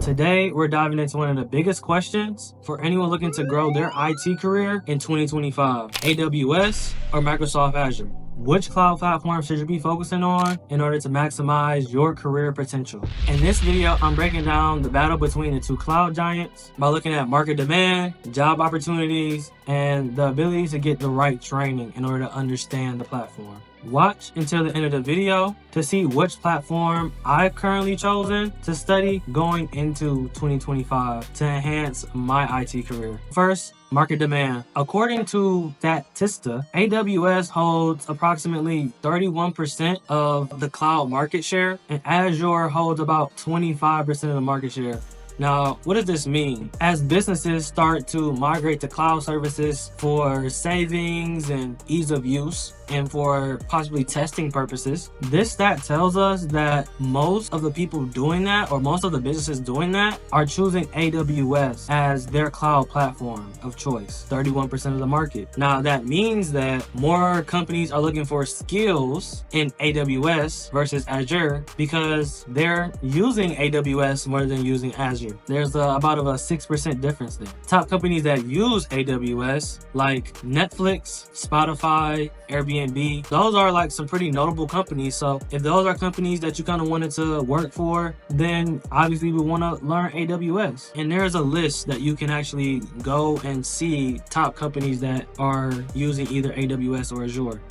Today, we're diving into one of the biggest questions for anyone looking to grow their IT career in 2025. AWS or Microsoft Azure? Which cloud platform should you be focusing on in order to maximize your career potential? In this video, I'm breaking down the battle between the two cloud giants by looking at market demand, job opportunities, and the ability to get the right training in order to understand the platform. Watch until the end of the video to see which platform I've currently chosen to study going into 2025 to enhance my IT career. First, market demand. According to Statista, AWS holds approximately 31% of the cloud market share, and Azure holds about 25% of the market share. Now, what does this mean? As businesses start to migrate to cloud services for savings and ease of use, and for possibly testing purposes, this stat tells us that most of the people doing that, or most of the businesses doing that, are choosing AWS as their cloud platform of choice, 31% of the market. Now, that means that more companies are looking for skills in AWS versus Azure because they're using AWS more than using Azure. There's about a 6% difference there. Top companies that use AWS, like Netflix, Spotify, Airbnb, those are like some pretty notable companies. So if those are companies that you kind of wanted to work for, then obviously we want to learn AWS. And there's a list that you can actually go and see top companies that are using either AWS or Azure.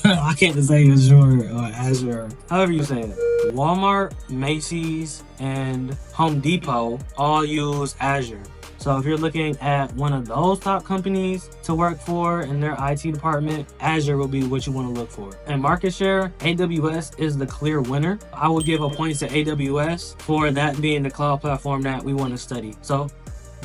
I can't say Azure or Azure, however you say it. Walmart, Macy's, and Home Depot all use Azure. So if you're looking at one of those top companies to work for in their IT department, Azure will be what you want to look for. And market share, AWS is the clear winner. I will give a point to AWS for that being the cloud platform that we want to study. So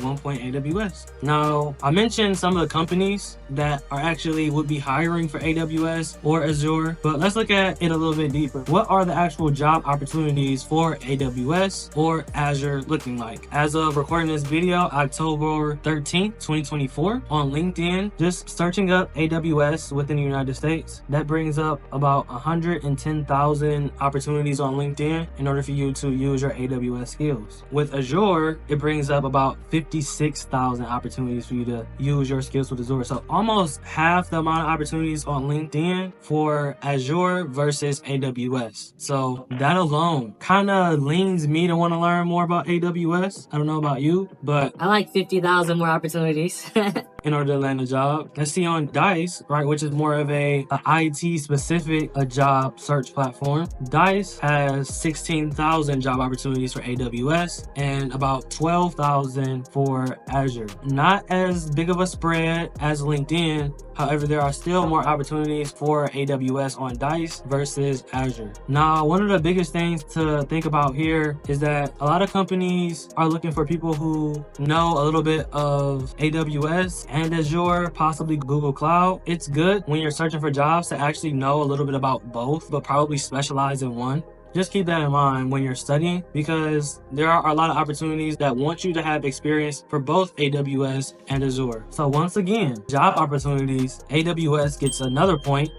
1 point AWS. Now, I mentioned some of the companies that would be hiring for AWS or Azure, but let's look at it a little bit deeper. What are the actual job opportunities for AWS or Azure looking like? As of recording this video, October 13th, 2024, on LinkedIn, just searching up AWS within the United States, that brings up about 110,000 opportunities on LinkedIn in order for you to use your AWS skills. With Azure, it brings up about 56,000 opportunities for you to use your skills with Azure. So almost half the amount of opportunities on LinkedIn for Azure versus AWS. So that alone kind of leans me to want to learn more about AWS. I don't know about you, but I like 50,000 more opportunities. in order to land a job. Let's see on Dice, right, which is more of a IT specific job search platform. Dice has 16,000 job opportunities for AWS and about 12,000 for Azure. Not as big of a spread as LinkedIn. However, there are still more opportunities for AWS on Dice versus Azure. Now, one of the biggest things to think about here is that a lot of companies are looking for people who know a little bit of AWS and Azure, possibly Google Cloud. It's good when you're searching for jobs to actually know a little bit about both, but probably specialize in one. Just keep that in mind when you're studying, because there are a lot of opportunities that want you to have experience for both AWS and Azure. So once again, job opportunities, AWS gets another point.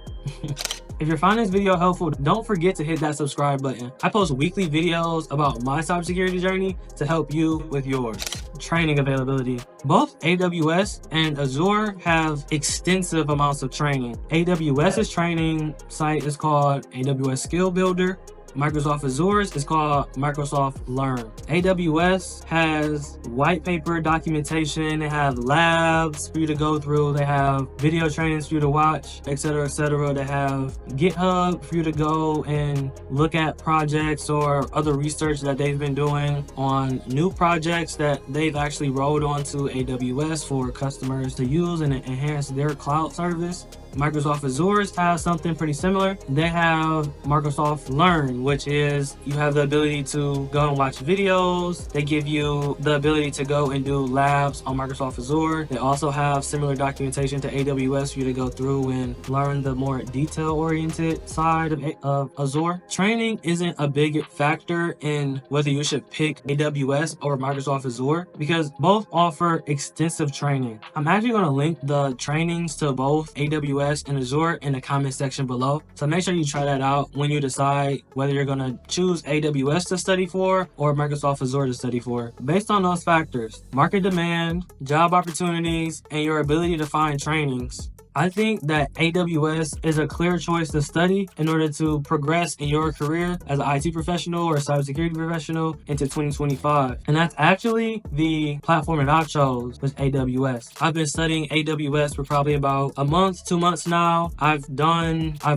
If you're finding this video helpful, don't forget to hit that subscribe button. I post weekly videos about my cybersecurity journey to help you with yours. Training availability. Both AWS and Azure have extensive amounts of training. AWS's training site is called AWS Skill Builder. Microsoft Azure's is called Microsoft Learn. AWS has white paper documentation, they have labs for you to go through, they have video trainings for you to watch, etc., etc. They have GitHub for you to go and look at projects or other research that they've been doing on new projects that they've actually rolled onto AWS for customers to use and enhance their cloud service. Microsoft Azure has something pretty similar. They have Microsoft Learn, which is you have the ability to go and watch videos. They give you the ability to go and do labs on Microsoft Azure. They also have similar documentation to AWS for you to go through and learn the more detail-oriented side of Azure. Training isn't a big factor in whether you should pick AWS or Microsoft Azure because both offer extensive training. I'm actually going to link the trainings to both AWS AWS and Azure in the comment section below. So make sure you try that out when you decide whether you're going to choose AWS to study for or Microsoft Azure to study for. Based on those factors, market demand, job opportunities, and your ability to find trainings, I think that AWS is a clear choice to study in order to progress in your career as an IT professional or cybersecurity professional into 2025. And that's actually the platform that I chose, was AWS. I've been studying AWS for probably about a month, 2 months now. I've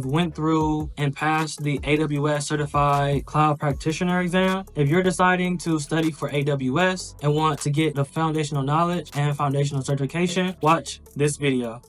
went through and passed the AWS Certified Cloud Practitioner exam. If you're deciding to study for AWS and want to get the foundational knowledge and foundational certification, watch this video.